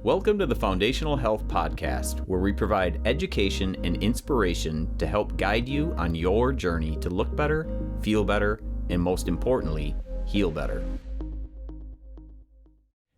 Welcome to the Foundational Health Podcast, where we provide education and inspiration to help guide you on your journey to look better, feel better, and most importantly, heal better.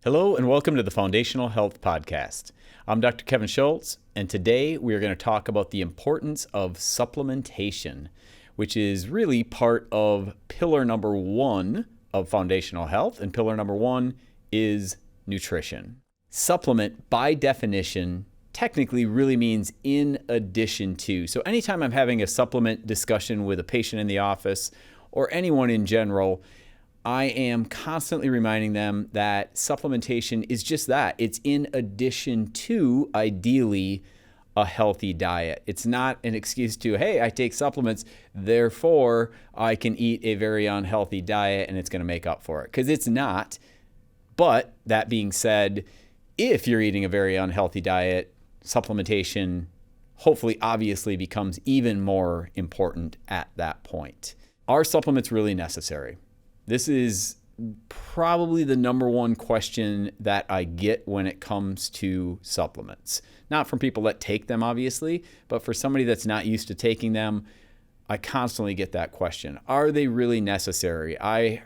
Hello and welcome to the Foundational Health Podcast. I'm Dr. Kevin Schultz, and today we are going to talk about the importance of supplementation, which is really part of pillar number 1 of foundational health, and pillar number 1 is nutrition. Supplement, by definition, technically really means in addition to. So anytime I'm having a supplement discussion with a patient in the office or anyone in general, I am constantly reminding them that supplementation is just that. It's in addition to, ideally, a healthy diet. It's not an excuse to, hey, I take supplements, therefore I can eat a very unhealthy diet and it's going to make up for it. Because it's not. But that being said, if you're eating a very unhealthy diet, supplementation hopefully obviously becomes even more important at that point. Are supplements really necessary? This is probably the number one question that I get when it comes to supplements. Not from people that take them, obviously, but for somebody that's not used to taking them, I constantly get that question. Are they really necessary? I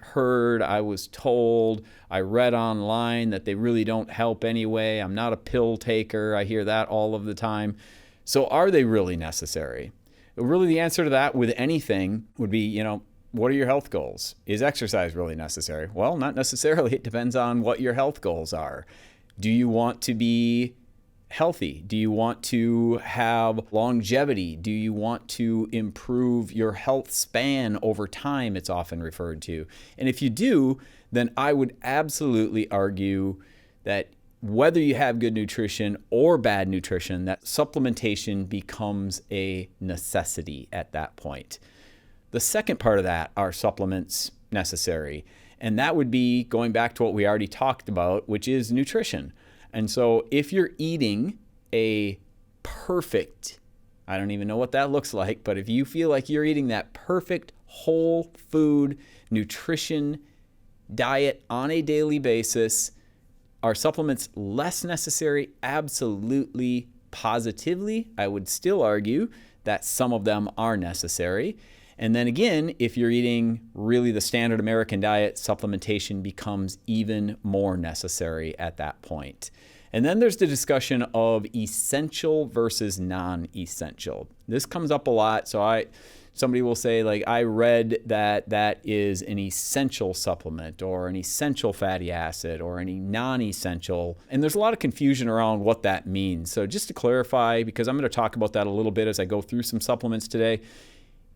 was told, I read online that they really don't help anyway. I'm not a pill taker. I hear that all of the time. So are they really necessary? Really, the answer to that with anything would be, what are your health goals? Is exercise really necessary? Well, not necessarily. It depends on what your health goals are. Do you want to be healthy? Do you want to have longevity? Do you want to improve your health span over time? It's often referred to. And if you do, then I would absolutely argue that whether you have good nutrition or bad nutrition, that supplementation becomes a necessity at that point. The second part of that, are supplements necessary? And that would be going back to what we already talked about, which is nutrition. And so if you're eating a perfect, I don't even know what that looks like, but if you feel like you're eating that perfect whole food nutrition diet on a daily basis, are supplements less necessary? Absolutely, positively. I would still argue that some of them are necessary. And then again, if you're eating really the standard American diet, supplementation becomes even more necessary at that point. And then there's the discussion of essential versus non-essential. This comes up a lot. So somebody will say, I read that is an essential supplement or an essential fatty acid or any non-essential. And there's a lot of confusion around what that means. So just to clarify, because I'm going to talk about that a little bit as I go through some supplements today,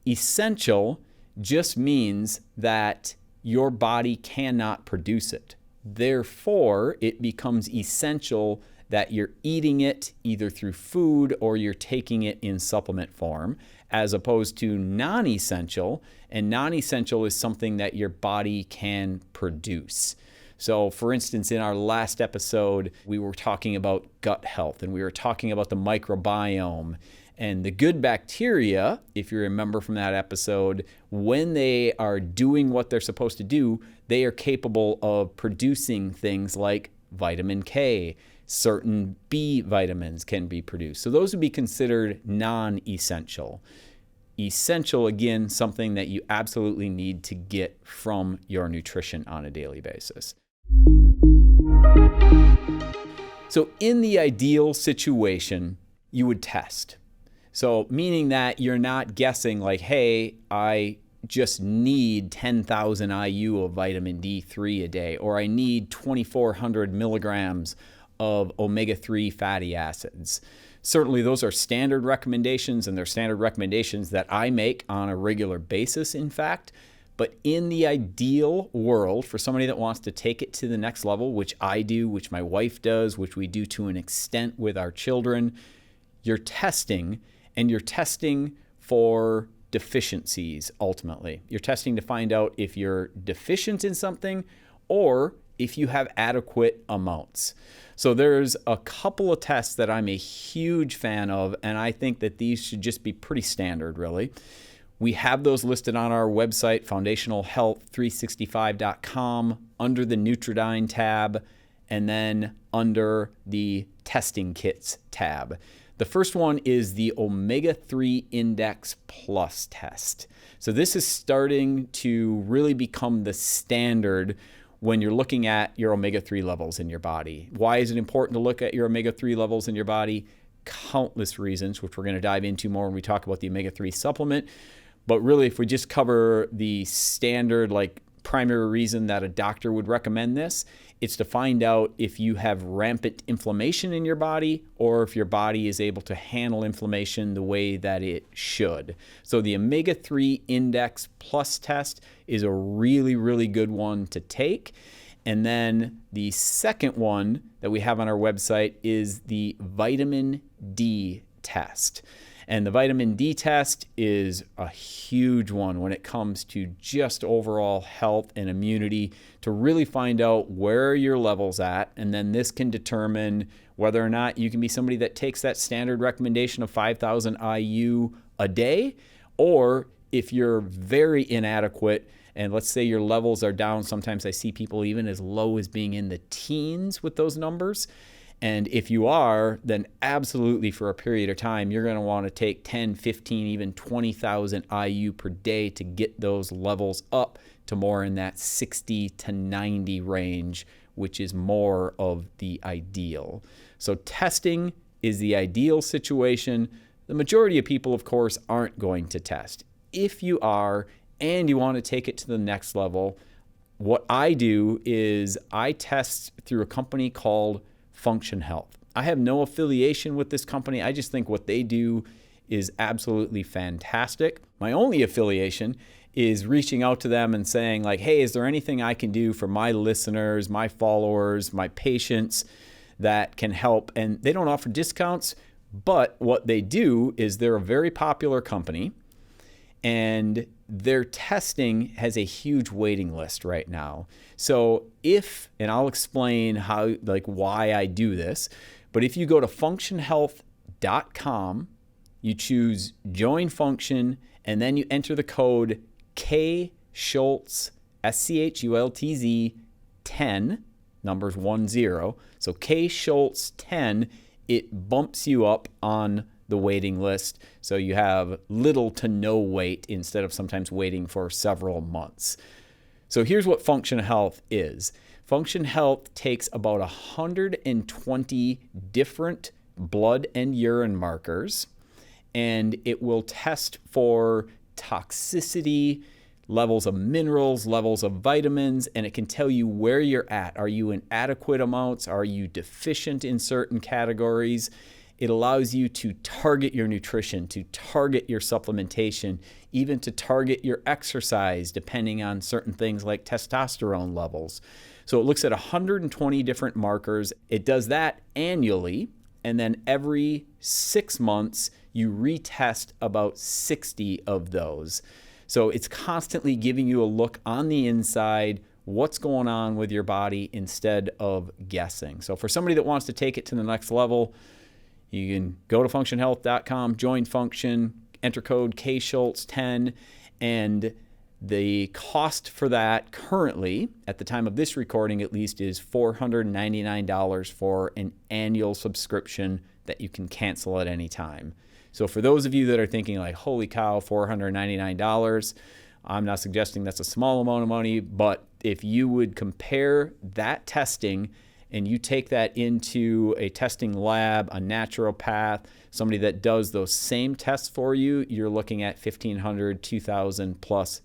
essential just means that your body cannot produce it. Therefore, it becomes essential that you're eating it either through food or you're taking it in supplement form, as opposed to non-essential. And non-essential is something that your body can produce. So for instance, in our last episode, we were talking about gut health and we were talking about the microbiome. And the good bacteria, if you remember from that episode, when they are doing what they're supposed to do, they are capable of producing things like vitamin K. Certain B vitamins can be produced. So those would be considered non-essential. Essential, again, something that you absolutely need to get from your nutrition on a daily basis. So in the ideal situation, you would test. So meaning that you're not guessing hey, I just need 10,000 IU of vitamin D3 a day, or I need 2,400 milligrams of omega-3 fatty acids. Certainly those are standard recommendations, and they're standard recommendations that I make on a regular basis, in fact. But in the ideal world, for somebody that wants to take it to the next level, which I do, which my wife does, which we do to an extent with our children, you're testing. And you're testing for deficiencies, ultimately. You're testing to find out if you're deficient in something or if you have adequate amounts. So there's a couple of tests that I'm a huge fan of, and I think that these should just be pretty standard, really. We have those listed on our website, foundationalhealth365.com, under the Nutridyne tab. and then under the testing kits tab. The first one is the omega-3 Index Plus test. So this is starting to really become the standard when you're looking at your omega-3 levels in your body. Why is it important to look at your omega-3 levels in your body? Countless reasons, which we're going to dive into more when we talk about the omega-3 supplement. But really, if we just cover the standard, primary reason that a doctor would recommend this, it's to find out if you have rampant inflammation in your body or if your body is able to handle inflammation the way that it should. So the omega-3 Index Plus test is a really, really good one to take. And then the second one that we have on our website is the vitamin D test. And the vitamin D test is a huge one when it comes to just overall health and immunity, to really find out where your level's at. And then this can determine whether or not you can be somebody that takes that standard recommendation of 5,000 IU a day, or if you're very inadequate and let's say your levels are down. Sometimes I see people even as low as being in the teens with those numbers. And if you are, then absolutely for a period of time, you're going to want to take 10, 15, even 20,000 IU per day to get those levels up to more in that 60 to 90 range, which is more of the ideal. So testing is the ideal situation. The majority of people, of course, aren't going to test. If you are and you want to take it to the next level, what I do is I test through a company called Function Health. I have no affiliation with this company. I just think what they do is absolutely fantastic. My only affiliation is reaching out to them and saying hey, is there anything I can do for my listeners, my followers, my patients that can help? And they don't offer discounts, but what they do is they're a very popular company, and their testing has a huge waiting list right now. So and I'll explain how, why I do this, but if you go to functionhealth.com, you choose Join Function, and then you enter the code KSchultz, SCHULTZ 10, numbers 10. So KSchultz 10, it bumps you up on the waiting list, so you have little to no wait instead of sometimes waiting for several months. So here's what Function Health is. Function Health takes about 120 different blood and urine markers, and it will test for toxicity, levels of minerals, levels of vitamins, and it can tell you where you're at. Are you in adequate amounts? Are you deficient in certain categories? It allows you to target your nutrition, to target your supplementation, even to target your exercise, depending on certain things like testosterone levels. So it looks at 120 different markers. It does that annually, and then every 6 months, you retest about 60 of those. So it's constantly giving you a look on the inside, what's going on with your body, instead of guessing. So for somebody that wants to take it to the next level, you can go to functionhealth.com, join Function, enter code KSchultz10, and the cost for that currently, at the time of this recording at least, is $499 for an annual subscription that you can cancel at any time. So for those of you that are thinking holy cow, $499, I'm not suggesting that's a small amount of money, but if you would compare that testing and you take that into a testing lab, a naturopath, somebody that does those same tests for you, you're looking at $1,500, $2,000 plus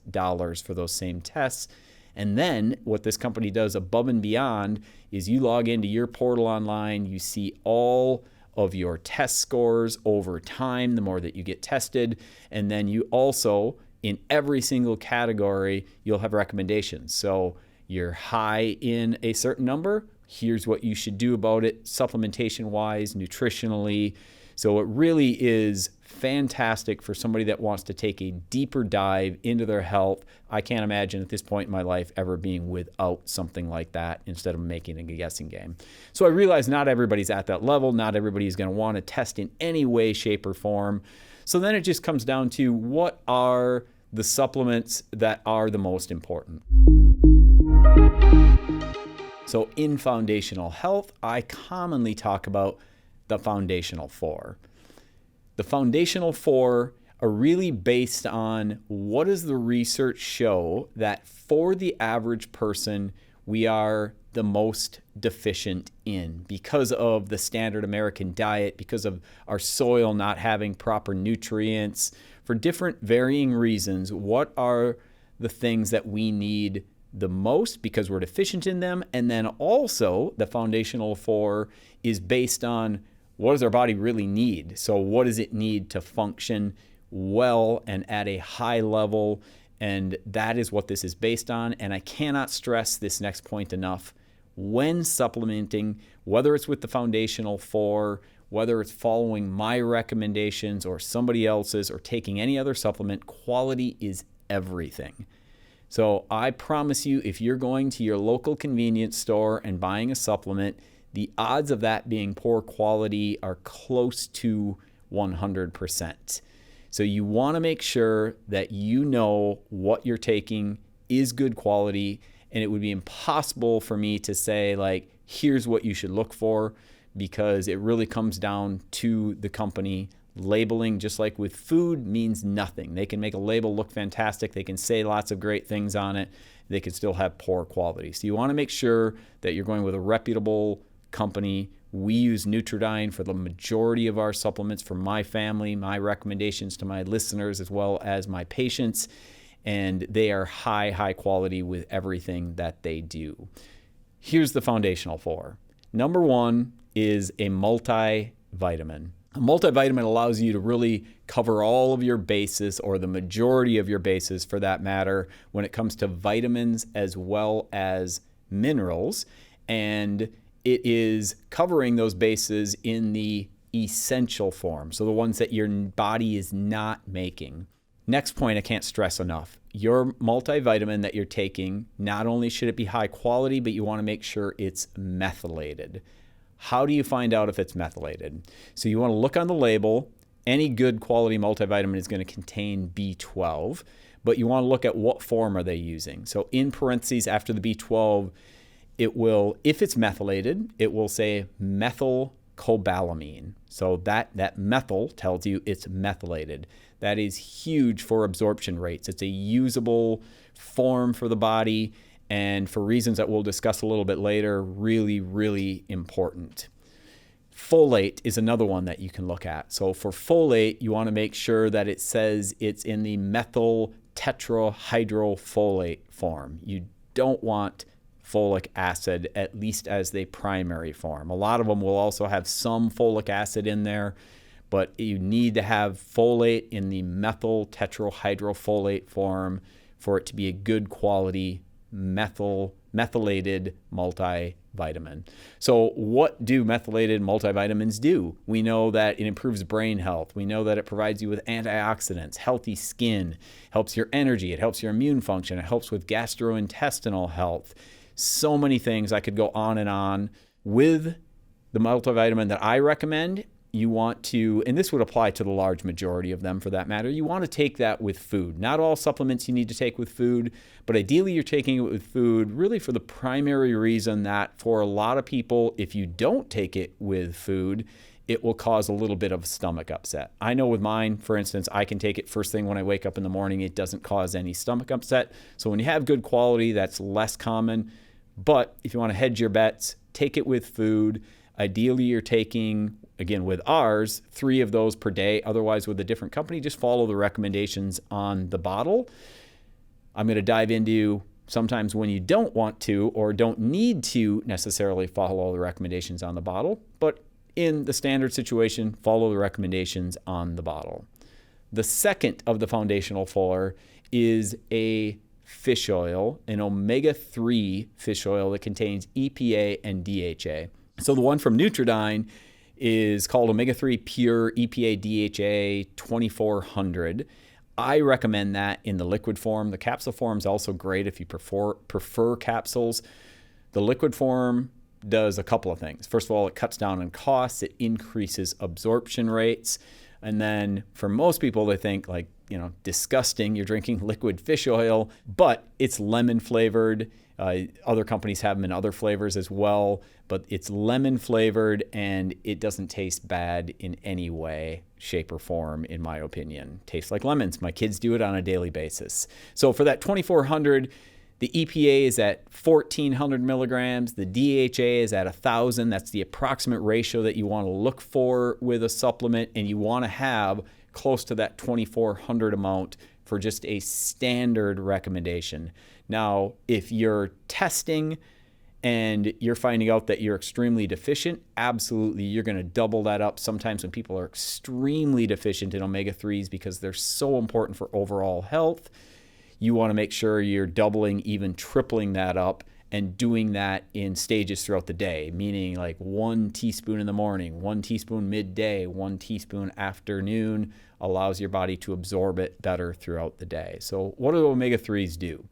for those same tests. And then what this company does above and beyond is you log into your portal online, you see all of your test scores over time, the more that you get tested, and then you also, in every single category, you'll have recommendations. So you're high in a certain number, here's what you should do about it, supplementation-wise, nutritionally. So it really is fantastic for somebody that wants to take a deeper dive into their health. I can't imagine at this point in my life ever being without something like that instead of making a guessing game. So I realize not everybody's at that level. Not everybody is going to want to test in any way, shape, or form. So then it just comes down to what are the supplements that are the most important. So in foundational health, I commonly talk about the foundational four. The foundational four are really based on what does the research show that for the average person, we are the most deficient in because of the standard American diet, because of our soil not having proper nutrients, for different varying reasons. What are the things that we need the most because we're deficient in them? And then also the foundational four is based on what does our body really need? So what does it need to function well and at a high level? And that is what this is based on. And I cannot stress this next point enough. When supplementing, whether it's with the foundational four, whether it's following my recommendations or somebody else's or taking any other supplement, quality is everything. So I promise you, if you're going to your local convenience store and buying a supplement, the odds of that being poor quality are close to 100%. So you want to make sure that you know what you're taking is good quality, and it would be impossible for me to say, like, here's what you should look for, because it really comes down to the company. Labeling, just like with food, means nothing. They can make a label look fantastic. They can say lots of great things on it. They can still have poor quality. So you want to make sure that you're going with a reputable company. We use Nutridyne for the majority of our supplements for my family, my recommendations to my listeners as well as my patients, and they are high quality with everything that they do. Here's the foundational four. Number one is a multivitamin. A multivitamin allows you to really cover all of your bases, or the majority of your bases for that matter, when it comes to vitamins as well as minerals. And it is covering those bases in the essential form, so the ones that your body is not making. Next point I can't stress enough. Your multivitamin that you're taking, not only should it be high quality, but you want to make sure it's methylated. How do you find out if it's methylated? So you want to look on the label. Any good quality multivitamin is going to contain B12, but you want to look at what form are they using. So in parentheses after the B12, it will, if it's methylated, it will say methylcobalamin. So that methyl tells you it's methylated. That is huge for absorption rates. It's a usable form for the body, and for reasons that we'll discuss a little bit later, really important. Folate is another one that you can look at. So for folate, you want to make sure that it says it's in the methyl tetrahydrofolate form. You don't want folic acid, at least as the primary form. A lot of them will also have some folic acid in there, but you need to have folate in the methyl tetrahydrofolate form for it to be a good quality methylated multivitamin. So what do methylated multivitamins do? We know that it improves brain health. We know that it provides you with antioxidants, healthy skin, helps your energy, it helps your immune function, it helps with gastrointestinal health. So many things. I could go on and on. With the multivitamin that I recommend, you want to, and this would apply to the large majority of them for that matter, you want to take that with food. Not all supplements you need to take with food, but ideally you're taking it with food really for the primary reason that for a lot of people, if you don't take it with food, it will cause a little bit of stomach upset. I know with mine, for instance, I can take it first thing when I wake up in the morning. It doesn't cause any stomach upset. So when you have good quality, that's less common. But if you want to hedge your bets, take it with food. Ideally, you're taking, again, with ours, 3 of those per day. Otherwise, with a different company, just follow the recommendations on the bottle. I'm going to dive into sometimes when you don't want to or don't need to necessarily follow the recommendations on the bottle. But in the standard situation, follow the recommendations on the bottle. The second of the foundational 4 is a fish oil, an omega-3 fish oil that contains EPA and DHA. So the one from Nutridyne is called Omega-3 Pure EPA DHA 2400. I recommend that in the liquid form. The capsule form is also great if you prefer capsules. The liquid form does a couple of things. First of all, it cuts down on costs. It increases absorption rates. And then for most people, they think, like, disgusting. You're drinking liquid fish oil, but it's lemon flavored. Other companies have them in other flavors as well, but it's lemon flavored and it doesn't taste bad in any way, shape, or form, in my opinion. Tastes like lemons. My kids do it on a daily basis. So for that 2,400, the EPA is at 1,400 milligrams. The DHA is at 1,000. That's the approximate ratio that you want to look for with a supplement, and you want to have close to that 2,400 amount for just a standard recommendation. Now, if you're testing and you're finding out that you're extremely deficient, absolutely, you're going to double that up. Sometimes when people are extremely deficient in omega-3s because they're so important for overall health, you want to make sure you're doubling, even tripling that up, and doing that in stages throughout the day, meaning like 1 teaspoon in the morning, 1 teaspoon midday, 1 teaspoon afternoon, allows your body to absorb it better throughout the day. So what do omega-3s do?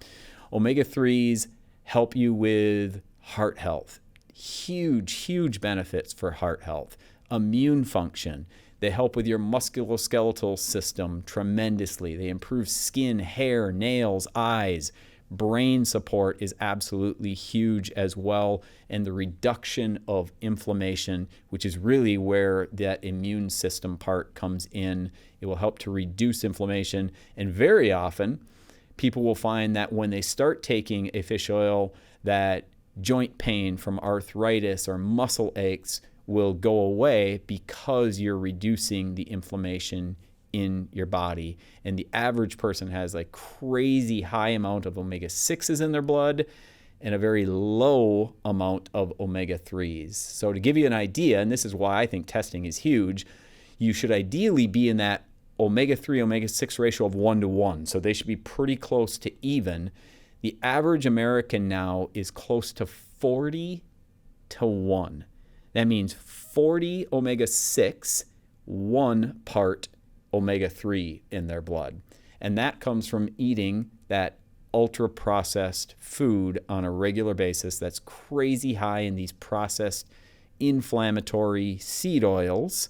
Omega-3s help you with heart health. Huge benefits for heart health. Immune function. They help with your musculoskeletal system tremendously. They improve skin, hair, nails, eyes. Brain support is absolutely huge as well. And the reduction of inflammation, which is really where that immune system part comes in. It will help to reduce inflammation. And very often, people will find that when they start taking a fish oil, that joint pain from arthritis or muscle aches will go away because you're reducing the inflammation in your body. And the average person has a crazy high amount of omega-6s in their blood and a very low amount of omega-3s. So to give you an idea, and this is why I think testing is huge, you should ideally be in that omega-3, omega-6 ratio of 1-to-1. So they should be pretty close to even. The average American now is close to 40-to-1. That means 40 omega-6, 1 part omega-3 in their blood. And that comes from eating that ultra-processed food on a regular basis that's crazy high in these processed inflammatory seed oils.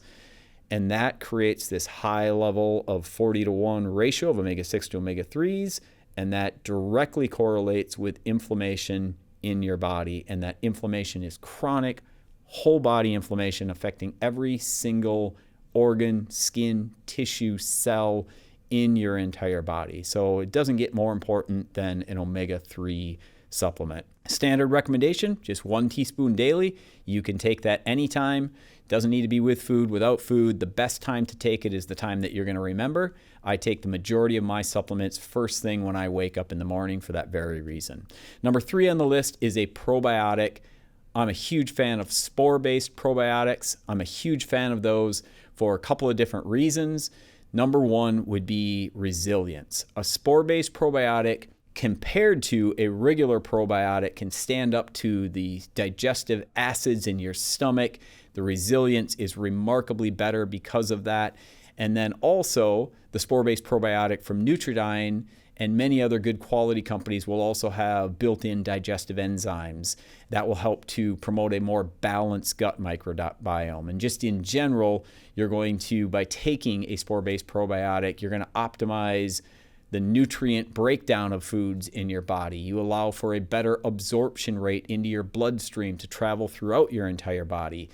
And that creates this high level of 40-to-1 ratio of omega-6 to omega-3s. And that directly correlates with inflammation in your body. And that inflammation is chronic, whole body inflammation affecting every single organ, skin, tissue, cell in your entire body. So it doesn't get more important than an omega-3 supplement. Standard recommendation, just 1 teaspoon daily. You can take that anytime. Doesn't need to be with food, without food. The best time to take it is the time that you're going to remember. I take the majority of my supplements first thing when I wake up in the morning for that very reason. Number 3 on the list is a probiotic. I'm a huge fan of spore-based probiotics. I'm a huge fan of those for a couple of different reasons. Number 1 would be resilience. A spore-based probiotic compared to a regular probiotic can stand up to the digestive acids in your stomach. The resilience is remarkably better because of that. And then also the spore-based probiotic from Nutridyne and many other good quality companies will also have built-in digestive enzymes that will help to promote a more balanced gut microbiome. And just in general, you're going to, by taking a spore-based probiotic, you're going to optimize the nutrient breakdown of foods in your body. You allow for a better absorption rate into your bloodstream to travel throughout your entire body.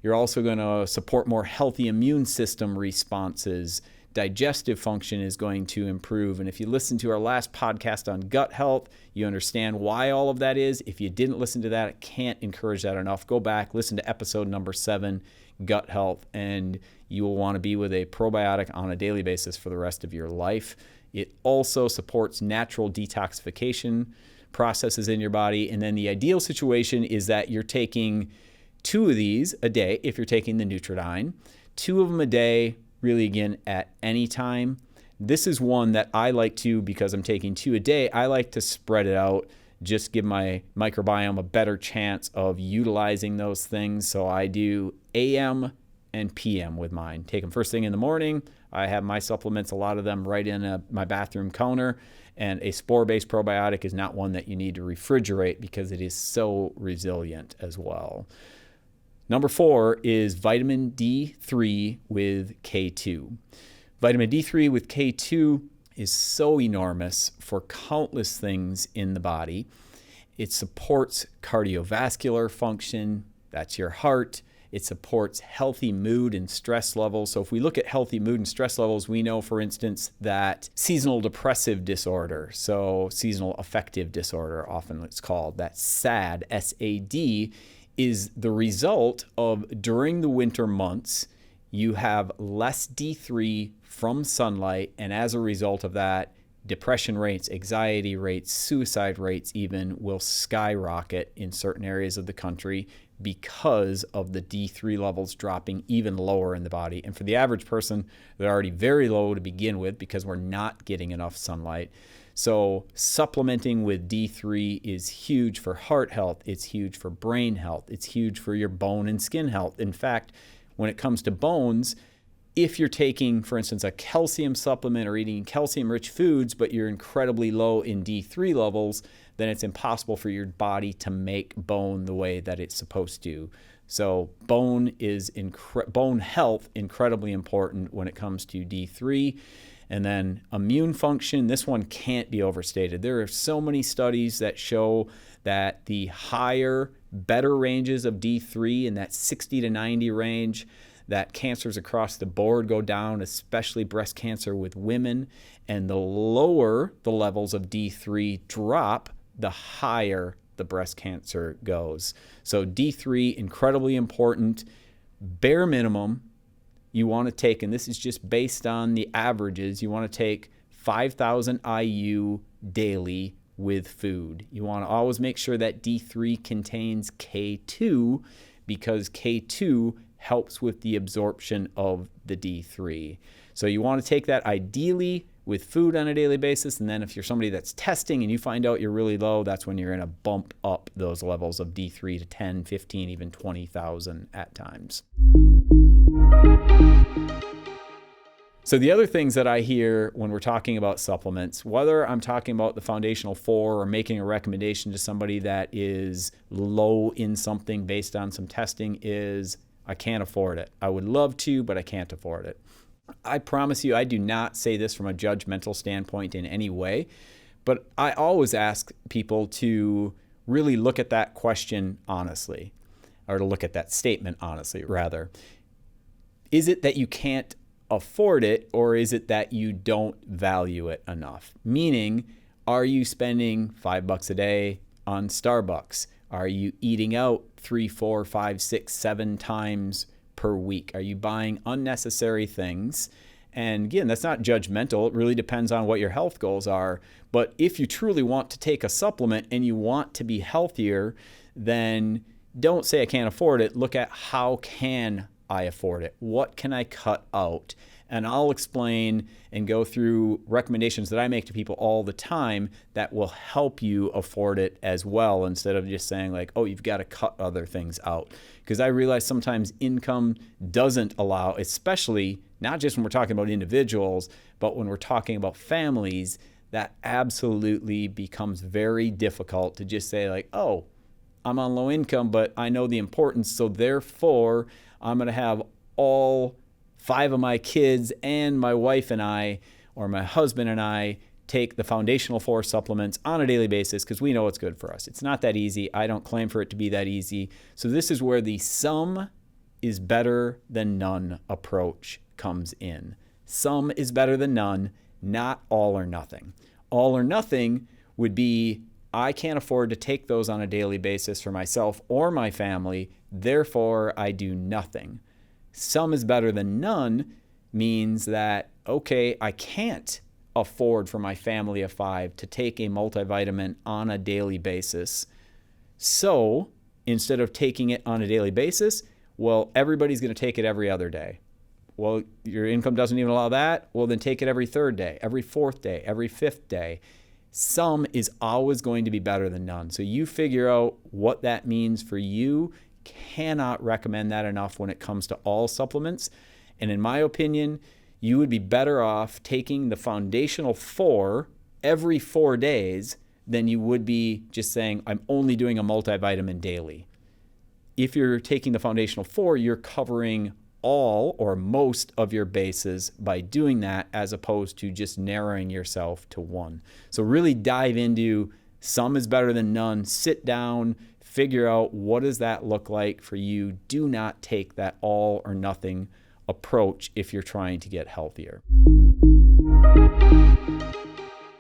You're also going to support more healthy immune system responses. Digestive function is going to improve. And if you listen to our last podcast on gut health, you understand why all of that is. If you didn't listen to that, I can't encourage that enough. Go back, listen to episode number 7, gut health, and you will want to be with a probiotic on a daily basis for the rest of your life. It also supports natural detoxification processes in your body. And then the ideal situation is that you're taking 2 of these a day if you're taking the Nutridyne, 2 of them a day, really again at any time. This is one that I like to, because I'm taking 2 a day, I like to spread it out, just give my microbiome a better chance of utilizing those things. So I do AM and PM with mine. Take them first thing in the morning. I have my supplements, a lot of them right in my bathroom counter. And a spore-based probiotic is not one that you need to refrigerate because it is so resilient as well. Number 4 is vitamin D3 with K2. Vitamin D3 with K2 is so enormous for countless things in the body. It supports cardiovascular function, that's your heart. It supports healthy mood and stress levels. So if we look at healthy mood and stress levels, we know, for instance, that seasonal depressive disorder, so seasonal affective disorder, often it's called, that SAD, S-A-D, is the result of during the winter months, you have less D3 from sunlight, and as a result of that, depression rates, anxiety rates, suicide rates even will skyrocket in certain areas of the country because of the D3 levels dropping even lower in the body. And for the average person, they're already very low to begin with because we're not getting enough sunlight. So supplementing with D3 is huge for heart health. It's huge for brain health. It's huge for your bone and skin health. In fact, when it comes to bones, if you're taking, for instance, a calcium supplement or eating calcium-rich foods, but you're incredibly low in D3 levels, then it's impossible for your body to make bone the way that it's supposed to. So bone health, incredibly important when it comes to D3. And then immune function, this one can't be overstated. There are so many studies that show that the higher, better ranges of D3 in that 60 to 90 range, that cancers across the board go down, especially breast cancer with women. And the lower the levels of D3 drop, the higher the breast cancer goes. So D3, incredibly important. Bare minimum, you want to take, and this is just based on the averages, you want to take 5,000 IU daily with food. You want to always make sure that D3 contains K2 because K2 helps with the absorption of the D3. So you want to take that ideally with food on a daily basis, and then if you're somebody that's testing and you find out you're really low, that's when you're going to bump up those levels of D3 to 10, 15, even 20,000 at times. So the other things that I hear when we're talking about supplements, whether I'm talking about the foundational 4 or making a recommendation to somebody that is low in something based on some testing, is I can't afford it. I would love to, but I can't afford it. I promise you, I do not say this from a judgmental standpoint in any way, but I always ask people to really look at that question honestly, or to look at that statement honestly, rather. Is it that you can't afford it, or is it that you don't value it enough? Meaning, are you spending $5 a day on Starbucks? Are you eating out 3, 4, 5, 6, 7 times per week? Are you buying unnecessary things? And again, that's not judgmental. It really depends on what your health goals are. But if you truly want to take a supplement and you want to be healthier, then don't say I can't afford it. Look at how can I afford it? What can I cut out? And I'll explain and go through recommendations that I make to people all the time that will help you afford it as well, instead of just saying like, oh, you've got to cut other things out. Because I realize sometimes income doesn't allow, especially not just when we're talking about individuals, but when we're talking about families, that absolutely becomes very difficult to just say like, oh, I'm on low income, but I know the importance, so therefore I'm going to have all 5 of my kids and my wife and I, or my husband and I, take the foundational 4 supplements on a daily basis because we know it's good for us. It's not that easy. I don't claim for it to be that easy. So this is where the some is better than none approach comes in. Some is better than none, not all or nothing. All or nothing would be, I can't afford to take those on a daily basis for myself or my family, therefore I do nothing. Some is better than none means that, okay, I can't afford for my family of 5 to take a multivitamin on a daily basis. So instead of taking it on a daily basis, well, everybody's going to take it every other day. Well, your income doesn't even allow that. Well, then take it every 3rd day, every 4th day, every 5th day. Some is always going to be better than none. So you figure out what that means for you. Cannot recommend that enough when it comes to all supplements. And in my opinion, you would be better off taking the foundational 4 every 4 days than you would be just saying, I'm only doing a multivitamin daily. If you're taking the foundational 4, you're covering all or most of your bases by doing that, as opposed to just narrowing yourself to one. So really dive into some is better than none. Sit down, figure out what does that look like for you. Do not take that all or nothing approach if you're trying to get healthier.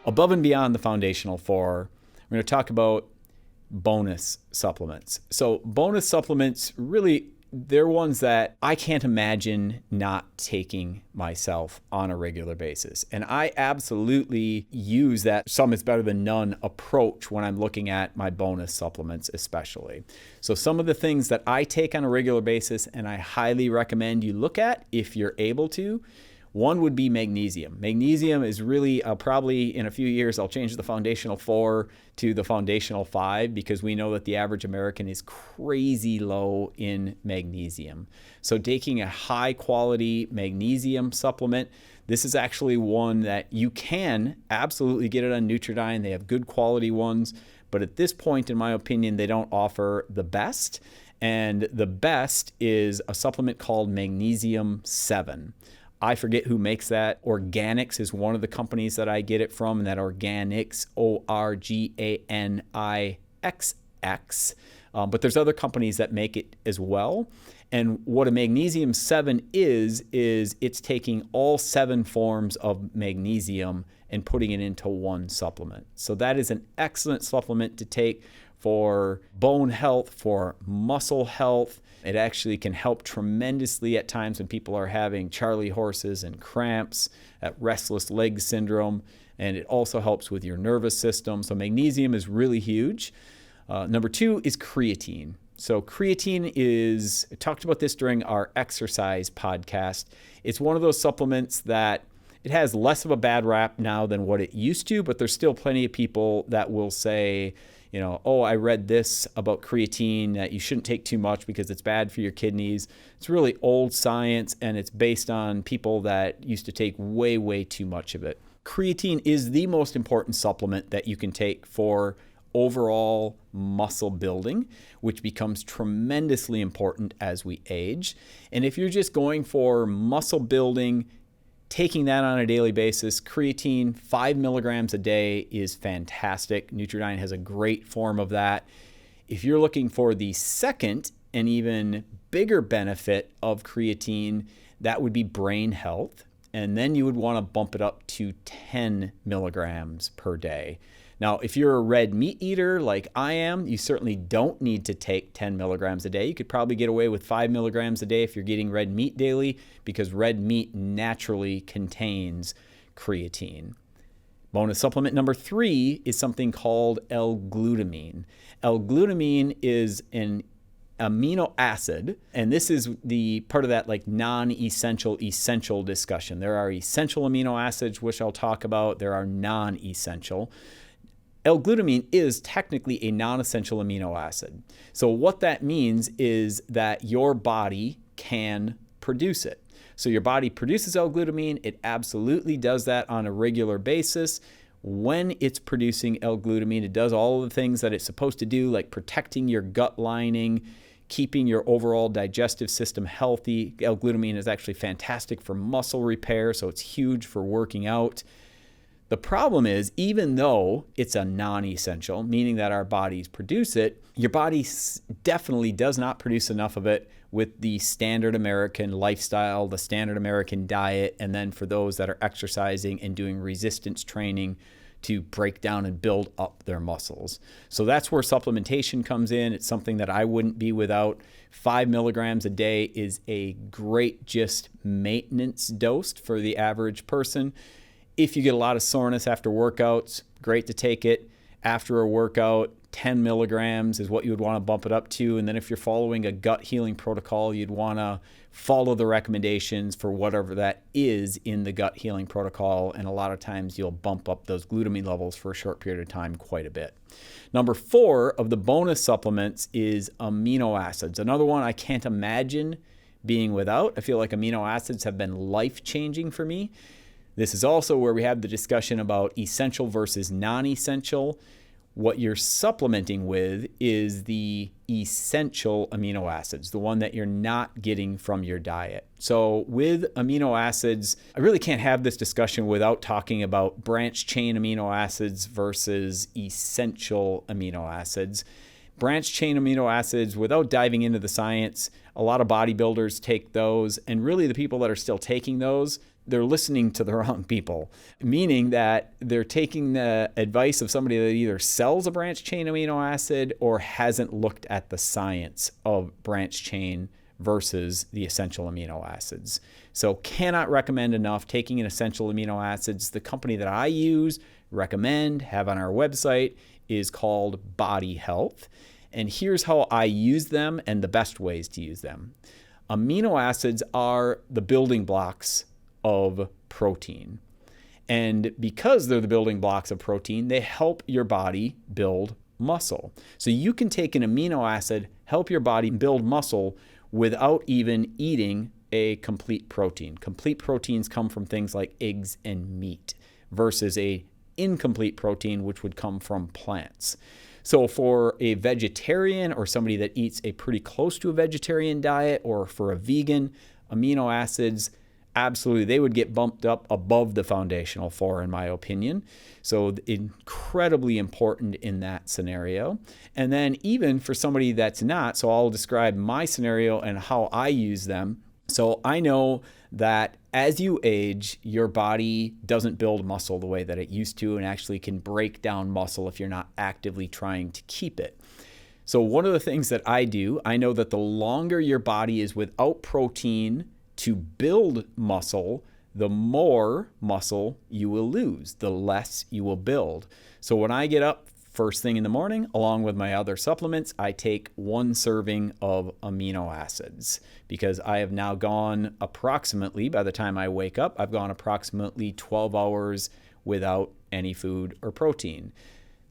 Above and beyond the foundational four, we're going to talk about bonus supplements. So bonus supplements, really, they're ones that I can't imagine not taking myself on a regular basis. And I absolutely use that some is better than none approach when I'm looking at my bonus supplements especially. So some of the things that I take on a regular basis and I highly recommend you look at if you're able to, one would be magnesium. Magnesium is really, probably in a few years, I'll change the foundational 4 to the foundational 5 because we know that the average American is crazy low in magnesium. So taking a high quality magnesium supplement, this is actually one that you can absolutely get it on Nutridyne. They have good quality ones, but at this point, in my opinion, they don't offer the best. And the best is a supplement called Magnesium 7. I forget who makes that. Organics is one of the companies that I get it from, and that Organics, Organixx. But there's other companies that make it as well. And what a Magnesium 7 is it's taking all 7 forms of magnesium and putting it into one supplement. So that is an excellent supplement to take for bone health, for muscle health. It actually can help tremendously at times when people are having Charlie horses and cramps, that restless leg syndrome, and it also helps with your nervous system. So magnesium is really huge. Number 2 is creatine. So creatine is, I talked about this during our exercise podcast. It's one of those supplements that it has less of a bad rap now than what it used to, but there's still plenty of people that will say, oh, I read this about creatine that you shouldn't take too much because it's bad for your kidneys. It's really old science, and it's based on people that used to take way, way too much of it. Creatine is the most important supplement that you can take for overall muscle building, which becomes tremendously important as we age. And if you're just going for muscle building, taking that on a daily basis, creatine, 5 milligrams a day is fantastic. Nutridyne has a great form of that. If you're looking for the second and even bigger benefit of creatine, that would be brain health. And then you would want to bump it up to 10 milligrams per day. Now, if you're a red meat eater like I am, you certainly don't need to take 10 milligrams a day. You could probably get away with 5 milligrams a day if you're getting red meat daily, because red meat naturally contains creatine. Bonus supplement number 3 is something called L-glutamine. L-glutamine is an amino acid, and this is the part of that like non-essential essential discussion. There are essential amino acids, which I'll talk about. There are non-essential. L-glutamine is technically a non-essential amino acid. So what that means is that your body can produce it. So your body produces L-glutamine. It absolutely does that on a regular basis. When it's producing L-glutamine, it does all of the things that it's supposed to do, like protecting your gut lining, keeping your overall digestive system healthy. L-glutamine is actually fantastic for muscle repair, so it's huge for working out. The problem is, even though it's a non-essential, meaning that our bodies produce it, your body definitely does not produce enough of it with the standard American lifestyle, the standard American diet, and then for those that are exercising and doing resistance training to break down and build up their muscles. So that's where supplementation comes in. It's something that I wouldn't be without. 5 milligrams a day is a great just maintenance dose for the average person. If you get a lot of soreness after workouts, great to take it. After a workout, 10 milligrams is what you would want to bump it up to. And then if you're following a gut healing protocol, you'd want to follow the recommendations for whatever that is in the gut healing protocol. And a lot of times you'll bump up those glutamine levels for a short period of time quite a bit. Number 4 of the bonus supplements is amino acids. Another one I can't imagine being without. I feel like amino acids have been life-changing for me. This is also where we have the discussion about essential versus non-essential. What you're supplementing with is the essential amino acids, the one that you're not getting from your diet. So with amino acids, I really can't have this discussion without talking about branched chain amino acids versus essential amino acids. Branched chain amino acids, without diving into the science, a lot of bodybuilders take those, and really the people that are still taking those, they're listening to the wrong people, meaning that they're taking the advice of somebody that either sells a branched chain amino acid or hasn't looked at the science of branched chain versus the essential amino acids. So cannot recommend enough taking in essential amino acids. The company that I use, recommend, have on our website is called Body Health. And here's how I use them and the best ways to use them. Amino acids are the building blocks of protein. And because they're the building blocks of protein, they help your body build muscle. So you can take an amino acid, help your body build muscle without even eating a complete protein. Complete proteins come from things like eggs and meat versus a incomplete protein, which would come from plants. So for a vegetarian or somebody that eats a pretty close to a vegetarian diet, or for a vegan, amino acids, absolutely, they would get bumped up above the foundational four, in my opinion. So incredibly important in that scenario. And then even for somebody that's not, so I'll describe my scenario and how I use them. So I know that as you age, your body doesn't build muscle the way that it used to, and actually can break down muscle if you're not actively trying to keep it. So one of the things that I do, I know that the longer your body is without protein to build muscle, the more muscle you will lose, the less you will build. So when I get up first thing in the morning, along with my other supplements, I take 1 serving of amino acids, because I have now gone approximately, by the time I wake up, I've gone approximately 12 hours without any food or protein.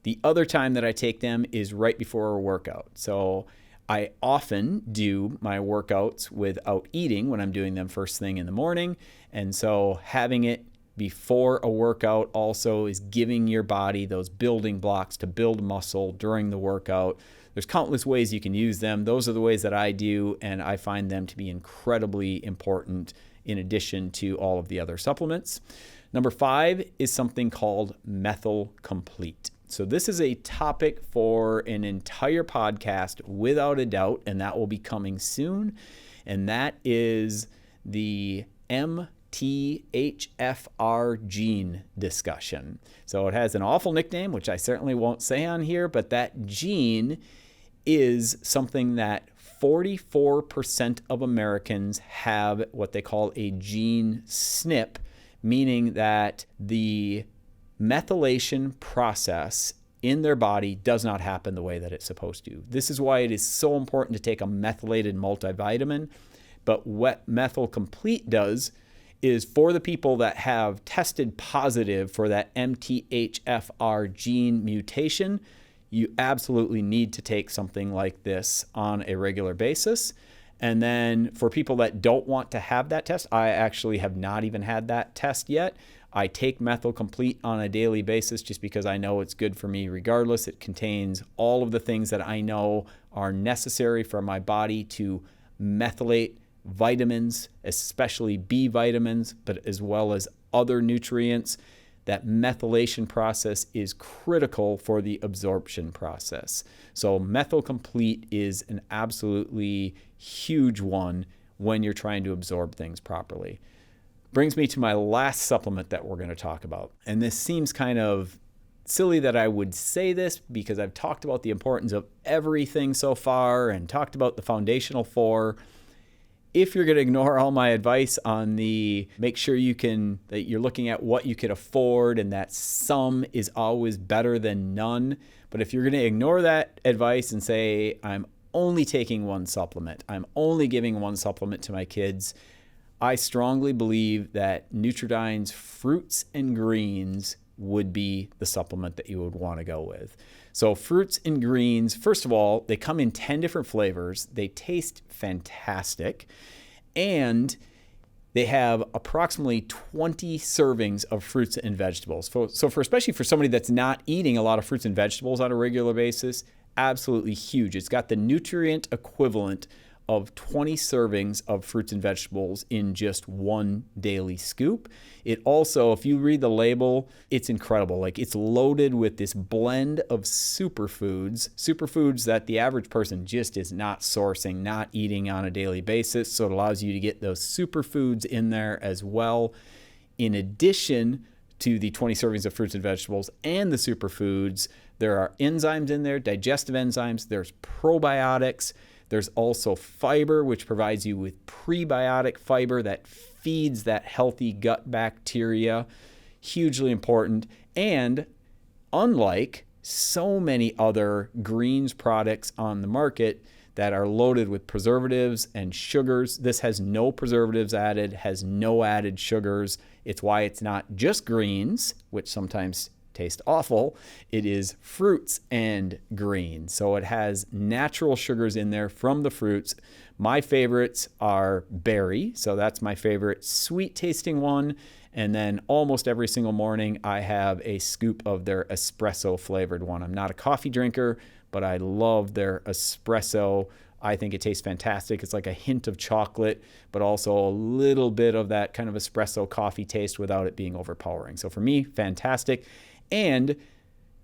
The other time that I take them is right before a workout. So I often do my workouts without eating when I'm doing them first thing in the morning. And so having it before a workout also is giving your body those building blocks to build muscle during the workout. There's countless ways you can use them. Those are the ways that I do, and I find them to be incredibly important in addition to all of the other supplements. Number 5 is something called Methyl Complete. So this is a topic for an entire podcast without a doubt, and that will be coming soon. And that is the MTHFR gene discussion. So it has an awful nickname, which I certainly won't say on here, but that gene is something that 44% of Americans have what they call a gene SNP, meaning that the methylation process in their body does not happen the way that it's supposed to. This is why it is so important to take a methylated multivitamin. But what Methyl Complete does is, for the people that have tested positive for that MTHFR gene mutation, you absolutely need to take something like this on a regular basis. And then for people that don't want to have that test, I actually have not even had that test yet. I take Methyl Complete on a daily basis just because I know it's good for me regardless. It contains all of the things that I know are necessary for my body to methylate vitamins, especially B vitamins, but as well as other nutrients. That methylation process is critical for the absorption process. So Methyl Complete is an absolutely huge one when you're trying to absorb things properly. Brings me to my last supplement that we're going to talk about. And this seems kind of silly that I would say this, because I've talked about the importance of everything so far and talked about the foundational 4. If you're going to ignore all my advice on the make sure that you're looking at what you can afford and that some is always better than none. But if you're going to ignore that advice and say, I'm only taking 1 supplement, I'm only giving 1 supplement to my kids, I strongly believe that Nutridyne's fruits and greens would be the supplement that you would want to go with. So fruits and greens, first of all, they come in 10 different flavors. They taste fantastic. And they have approximately 20 servings of fruits and vegetables. So especially for somebody that's not eating a lot of fruits and vegetables on a regular basis, absolutely huge. It's got the nutrient equivalent of 20 servings of fruits and vegetables in just one daily scoop. It also, if you read the label, it's incredible. Like, it's loaded with this blend of superfoods that the average person just is not sourcing, not eating on a daily basis. So it allows you to get those superfoods in there as well. In addition to the 20 servings of fruits and vegetables and the superfoods, there are enzymes in there, digestive enzymes, there's probiotics. There's also fiber, which provides you with prebiotic fiber that feeds that healthy gut bacteria. Hugely important. And unlike so many other greens products on the market that are loaded with preservatives and sugars, this has no preservatives added, has no added sugars. It's why it's not just greens, which sometimes taste awful. It is fruits and greens. So it has natural sugars in there from the fruits. My favorites are berry. So that's my favorite sweet tasting one. And then almost every single morning, I have a scoop of their espresso flavored one. I'm not a coffee drinker, but I love their espresso. I think it tastes fantastic. It's like a hint of chocolate, but also a little bit of that kind of espresso coffee taste without it being overpowering. So for me, fantastic. And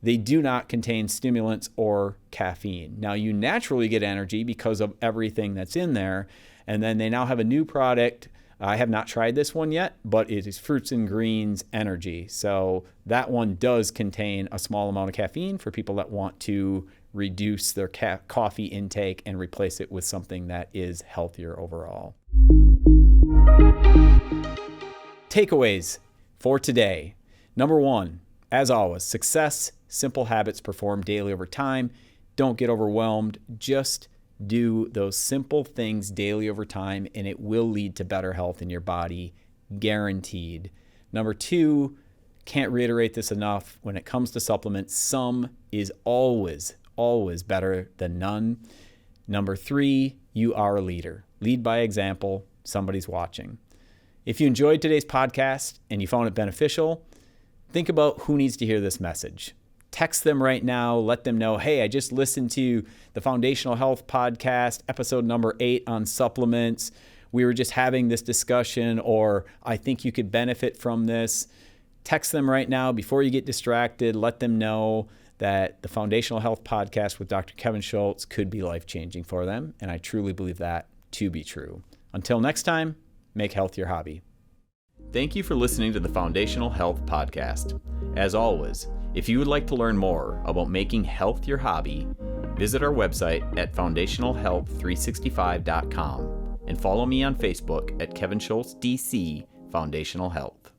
they do not contain stimulants or caffeine. Now, you naturally get energy because of everything that's in there. And then they now have a new product. I have not tried this one yet, but it is Fruits and Greens Energy. So that one does contain a small amount of caffeine for people that want to reduce their coffee intake and replace it with something that is healthier overall. Takeaways for today. Number one, as always, success, simple habits performed daily over time. Don't get overwhelmed. Just do those simple things daily over time, and it will lead to better health in your body, guaranteed. Number two, can't reiterate this enough. When it comes to supplements, some is always better than none. Number three, you are a leader. Lead by example. Somebody's watching. If you enjoyed today's podcast and you found it beneficial, think about who needs to hear this message. Text them right now. Let them know, hey, I just listened to the Foundational Health Podcast, episode number 8 on supplements. We were just having this discussion, or I think you could benefit from this. Text them right now before you get distracted. Let them know that the Foundational Health Podcast with Dr. Kevin Schultz could be life-changing for them, and I truly believe that to be true. Until next time, make health your hobby. Thank you for listening to the Foundational Health Podcast. As always, if you would like to learn more about making health your hobby, visit our website at foundationalhealth365.com and follow me on Facebook at Kevin Schultz DC Foundational Health.